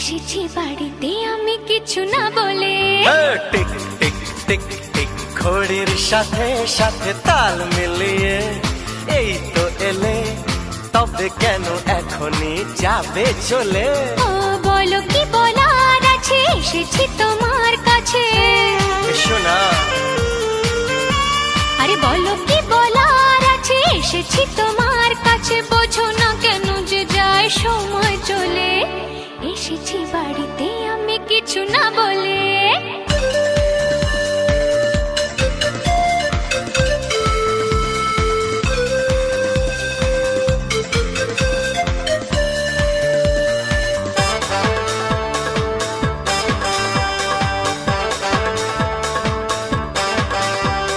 এসেছি বাড়িতে আমি কিছু না বলে। টিক টিক টিক টিক ঘড়ির সাথে সাথে তাল মিলিয়ে এই তো এলে, তবে কেন এখনই যাবে চলে? ও বলো কি বলার আছে, এসেছি তোমার কাছে। শোনা, আরে বলো কি বলার আছে, এসেছি তোমার কাছে। বোঝো না কেন যে যায় সময় চলে, এসেছি বাড়িতে আমি কিছু না বলে।